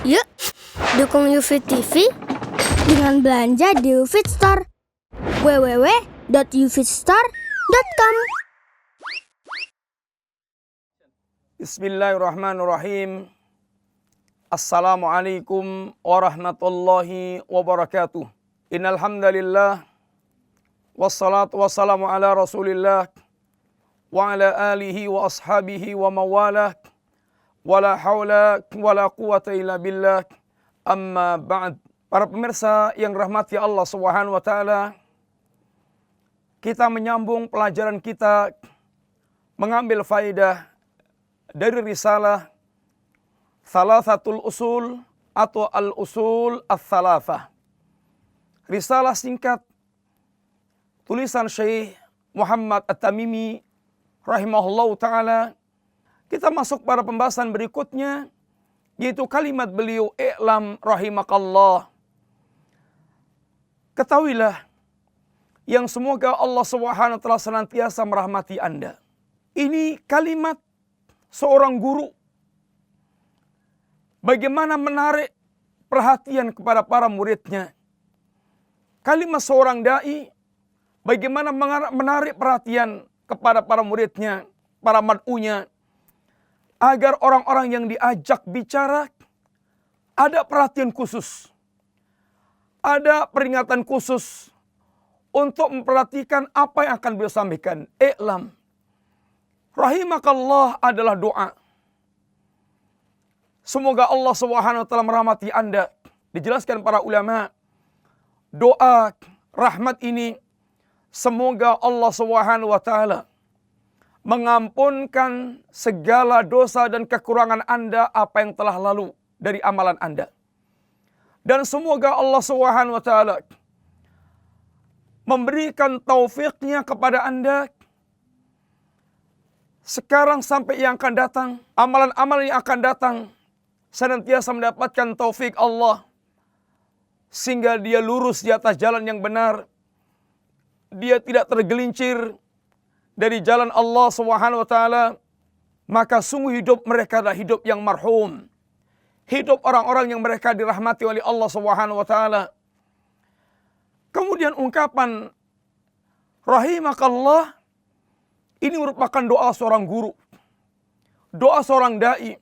Yuk, dukung UFIT TV dengan belanja di UFIT Store. www.ufitstore.com. Bismillahirrahmanirrahim. Assalamualaikum warahmatullahi wabarakatuh. Innal hamdalillah wassalatu wassalamu ala Rasulillah wa ala alihi wa ashabihi wa mawalah. Wala haula wala quwata illa billah. Amma ba'd. Para pemirsa yang rahmati Allah Subhanahu wa taala, kita menyambung pelajaran kita mengambil faidah dari risalah Thalathatul Usul atau Al-Usul Ats-Tsalatsah. Risalah singkat tulisan Syekh Muhammad At-Tamimi rahimahullahu taala. Kita masuk pada pembahasan berikutnya, yaitu kalimat beliau, "I'lam rahimakallah." Ketahuilah yang semoga Allah Subhanahu wa taala senantiasa merahmati Anda. Ini kalimat seorang guru. Bagaimana menarik perhatian kepada para muridnya. Kalimat seorang dai, bagaimana menarik perhatian kepada para muridnya, para mad'unya, agar orang-orang yang diajak bicara ada perhatian khusus, ada peringatan khusus untuk memperhatikan apa yang akan beliau sampaikan. I'lam rahimakallah adalah doa. Semoga Allah Subhanahu wa taala merahmati Anda. Dijelaskan para ulama, doa rahmat ini semoga Allah Subhanahu wa taala mengampunkan segala dosa dan kekurangan Anda apa yang telah lalu dari amalan Anda. Dan semoga Allah Subhanahu wa taala memberikan taufiknya kepada Anda sekarang sampai yang akan datang, amalan-amalan yang akan datang senantiasa mendapatkan taufik Allah sehingga dia lurus di atas jalan yang benar. Dia tidak tergelincir dari jalan Allah Subhanahu wa taala, maka sungguh hidup mereka adalah hidup yang marhum. Hidup orang-orang yang mereka dirahmati oleh Allah Subhanahu wa taala. Kemudian ungkapan rahimakallah ini merupakan doa seorang guru, doa seorang dai,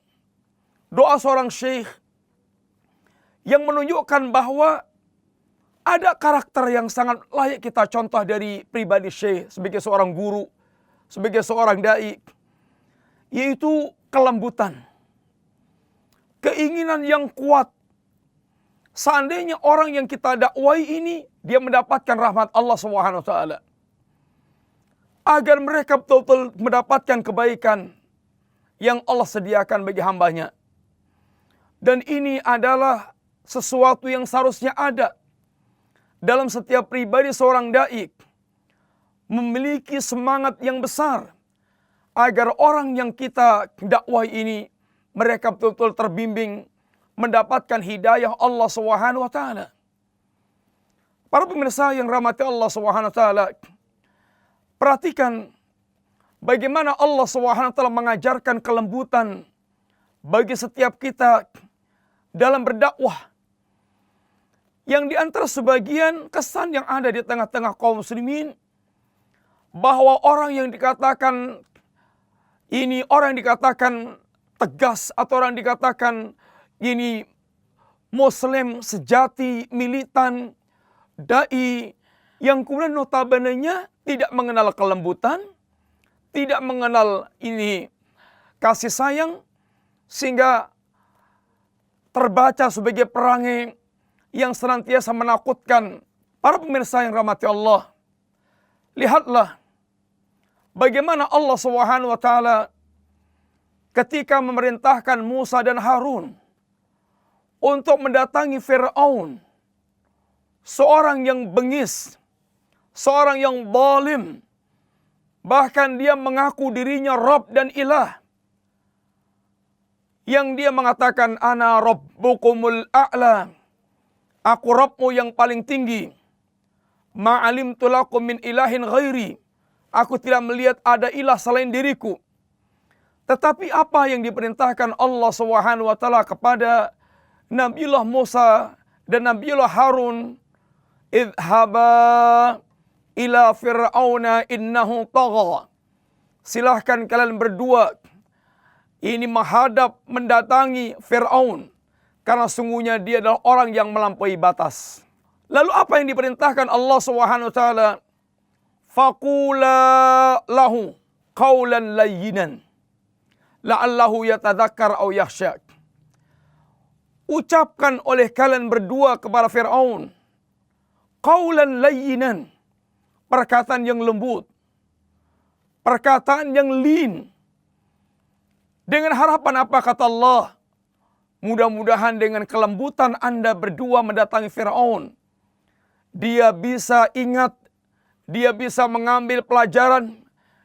doa seorang syekh yang menunjukkan bahwa ada karakter yang sangat layak kita contoh dari pribadi syekh sebagai seorang guru, sebagai seorang dai, yaitu kelembutan, keinginan yang kuat. Seandainya orang yang kita dakwai ini dia mendapatkan rahmat Allah Subhanahu wa taala, agar mereka betul-betul mendapatkan kebaikan yang Allah sediakan bagi hambanya. Dan ini adalah sesuatu yang seharusnya ada dalam setiap pribadi seorang dai, memiliki semangat yang besar agar orang yang kita dakwai ini mereka betul-betul terbimbing mendapatkan hidayah Allah Subhanahu wa taala. Para pemirsa yang rahmati Allah Subhanahu wa taala, perhatikan bagaimana Allah Subhanahu wa taala mengajarkan kelembutan bagi setiap kita dalam berdakwah. Yang di antara sebagian kesan yang ada di tengah-tengah kaum muslimin, bahwa orang yang dikatakan ini, orang yang dikatakan tegas atau orang yang dikatakan ini muslim sejati, militan, dai, yang kemudian notabene-nya tidak mengenal kelembutan, tidak mengenal ini kasih sayang, sehingga terbaca sebagai perangai yang senantiasa menakutkan. Para pemirsa yang rahmati Allah, lihatlah bagaimana Allah Subhanahu wa taala ketika memerintahkan Musa dan Harun untuk mendatangi Fir'aun, seorang yang bengis, seorang yang zalim, bahkan dia mengaku dirinya Rabb dan Ilah, yang dia mengatakan ana rabbukumul a'la, aku Rabbmu yang paling tinggi. Ma'alimtu lakum min ilahin ghairi, aku tidak melihat ada ilah selain diriku. Tetapi apa yang diperintahkan Allah Subhanahu wa taala kepada Nabiullah Musa dan Nabiullah Harun, idhaba ila fir'auna innahu tagha. Silahkan kalian berdua ini menghadap mendatangi Fir'aun, karena sungguhnya dia adalah orang yang melampaui batas. Lalu apa yang diperintahkan Allah Subhanahu wa taala? Faqula lahu qawlan layyinan la'allahu yatadzakkar aw yakhsha. Ucapkan oleh kalian berdua kepada Fir'aun qawlan layyinan, perkataan yang lembut, perkataan yang lin. Dengan harapan apa kata Allah? Mudah-mudahan dengan kelembutan Anda berdua mendatangi Fir'aun, dia bisa ingat, dia bisa mengambil pelajaran,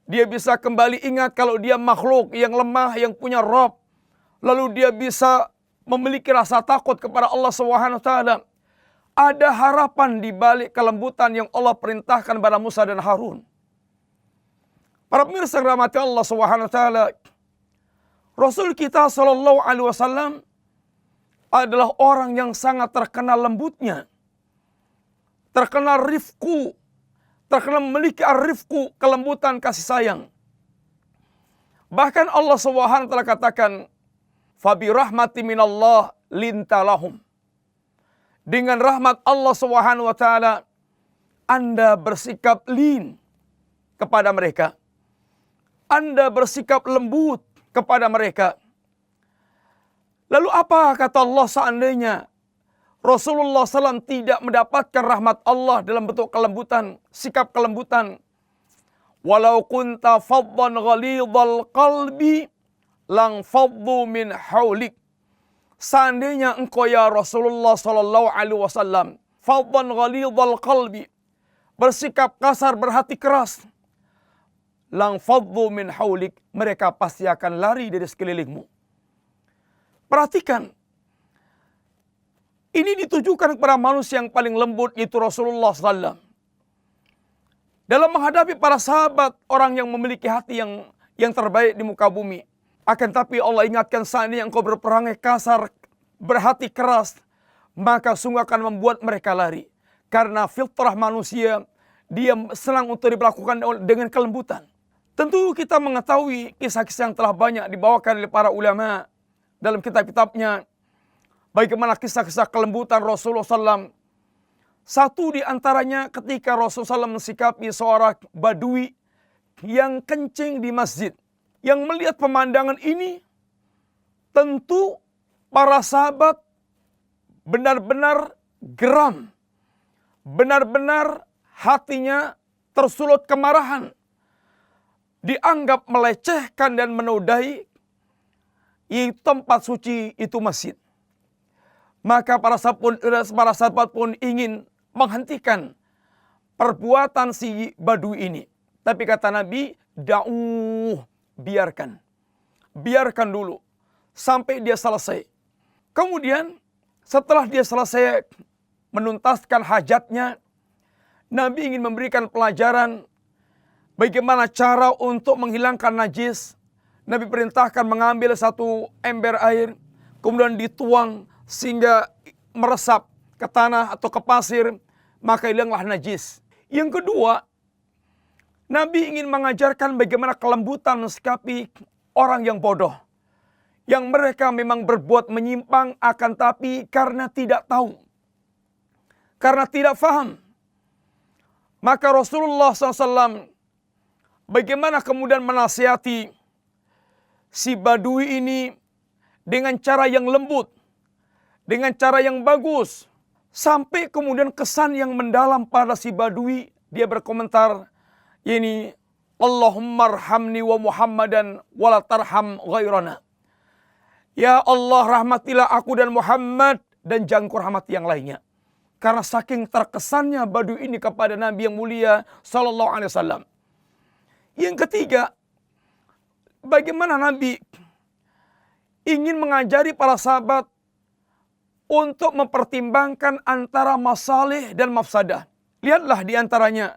dia bisa kembali ingat kalau dia makhluk yang lemah, yang punya Rabb. Lalu dia bisa memiliki rasa takut kepada Allah Subhanahu wa taala. Ada harapan di balik kelembutan yang Allah perintahkan kepada Musa dan Harun. Para pemirsa yang dirahmati Allah Subhanahu wa taala, Rasul kita sallallahu alaihi wasallam adalah orang yang sangat terkenal lembutnya, terkenal rifku, terkenal memiliki ar-rifku, kelembutan, kasih sayang. Bahkan Allah Subhanahu wa taala katakan, "Fabi rahmati minallah lintalahum." Dengan rahmat Allah Subhanahu wa taala, Anda bersikap lin kepada mereka. Anda bersikap lembut kepada mereka. Lalu apa kata Allah seandainya Rasulullah SAW tidak mendapatkan rahmat Allah dalam bentuk kelembutan, sikap kelembutan? Walau kunta faddan ghalidhal qalbi lang faddu min haulik. Seandainya engkau ya Rasulullah sallallahu alaihi wasallam faddan ghalidhal qalbi, bersikap kasar, berhati keras, lang faddu min haulik, mereka pasti akan lari dari sekelilingmu. Perhatikan, ini ditujukan kepada manusia yang paling lembut, yaitu Rasulullah SAW. Dalam menghadapi para sahabat, orang yang memiliki hati yang terbaik di muka bumi. Akan tapi Allah ingatkan, seandainya engkau berperangai kasar, berhati keras, maka sungguh akan membuat mereka lari. Karena fitrah manusia, dia senang untuk diperlakukan dengan kelembutan. Tentu kita mengetahui kisah-kisah yang telah banyak dibawakan oleh para ulama dalam kitab-kitabnya. Bagaimana kisah-kisah kelembutan Rasulullah SAW. Satu di antaranya ketika Rasulullah SAW mensikapi seorang badui yang kencing di masjid. Yang melihat pemandangan ini, tentu para sahabat benar-benar geram. Benar-benar hatinya tersulut kemarahan. Dianggap melecehkan dan menodai tempat suci itu masjid. Maka para sahabat pun ingin menghentikan perbuatan si badui ini. Tapi kata Nabi, biarkan dulu sampai dia selesai. Kemudian setelah dia selesai menuntaskan hajatnya, Nabi ingin memberikan pelajaran bagaimana cara untuk menghilangkan najis. Nabi perintahkan mengambil satu ember air, kemudian dituang sehingga meresap ke tanah atau ke pasir, maka hilanglah najis. Yang kedua, Nabi ingin mengajarkan bagaimana kelembutan mensikapi orang yang bodoh. Yang mereka memang berbuat menyimpang, akan tapi karena tidak tahu, karena tidak faham. Maka Rasulullah SAW bagaimana kemudian menasihati si badui ini dengan cara yang lembut, dengan cara yang bagus. Sampai kemudian kesan yang mendalam pada si badui, dia berkomentar, ini Allahumma arhamni wa Muhammadan wala tarham ghairana. Ya Allah, rahmatilah aku dan Muhammad, dan jangan kau rahmati yang lainnya. Karena saking terkesannya badui ini kepada Nabi yang mulia sallallahu alaihi wasallam. Yang ketiga, bagaimana Nabi ingin mengajari para sahabat untuk mempertimbangkan antara masalih dan mafsadah. Lihatlah di antaranya,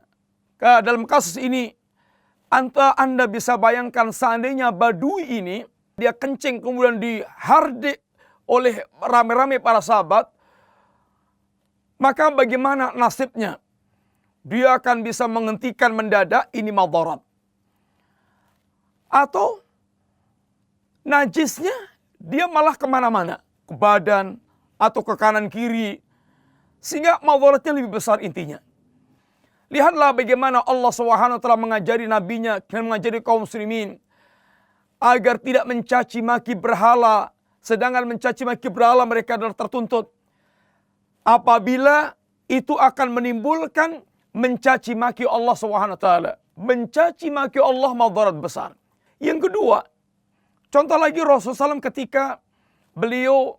dalam kasus ini, Anda bisa bayangkan seandainya badui ini, dia kencing kemudian dihardik oleh rame-rame para sahabat, maka bagaimana nasibnya? Dia akan bisa menghentikan mendadak, ini madarat. Atau najisnya dia malah kemana-mana, ke badan atau ke kanan kiri, sehingga madaratnya lebih besar intinya. Lihatlah bagaimana Allah SWT mengajari nabinya dan mengajari kaum muslimin agar tidak mencaci maki berhala, sedangkan mencaci maki berhala mereka adalah tertuntut apabila itu akan menimbulkan mencaci maki Allah SWT. Mencaci maki Allah madarat besar. Yang kedua, contoh lagi Rasulullah SAW ketika beliau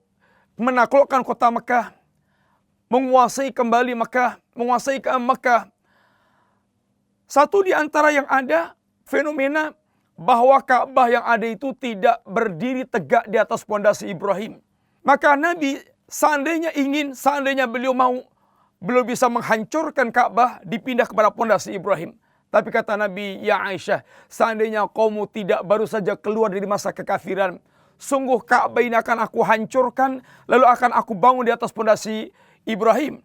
menaklukkan kota Mekah, menguasai kembali Mekah, menguasai ke Mekah. Satu di antara yang ada fenomena bahwa Ka'bah yang ada itu tidak berdiri tegak di atas pondasi Ibrahim. Maka Nabi seandainya beliau mau, beliau bisa menghancurkan Ka'bah, dipindah kepada pondasi Ibrahim. Tapi kata Nabi, ya Aisyah, seandainya kamu tidak baru saja keluar dari masa kekafiran, sungguh Ka'bah ini akan aku hancurkan, lalu akan aku bangun di atas pondasi Ibrahim.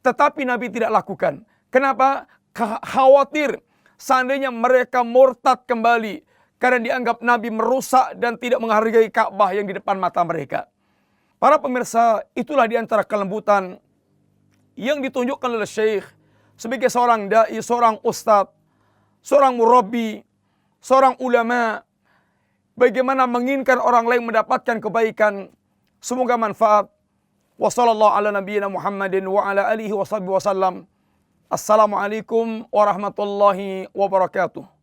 Tetapi Nabi tidak lakukan. Kenapa? Khawatir seandainya mereka murtad kembali karena dianggap Nabi merusak dan tidak menghargai Ka'bah yang di depan mata mereka. Para pemirsa, itulah di antara kelembutan yang ditunjukkan oleh Syekh sebagai seorang dai, seorang ustadz, seorang murabbi, seorang ulama. Bagaimana menginginkan orang lain mendapatkan kebaikan. Semoga manfaat. Wassallallahu ala nabiyyina Muhammadin wa ala alihi wa sahbihi wasallam. Assalamualaikum warahmatullahi wabarakatuh.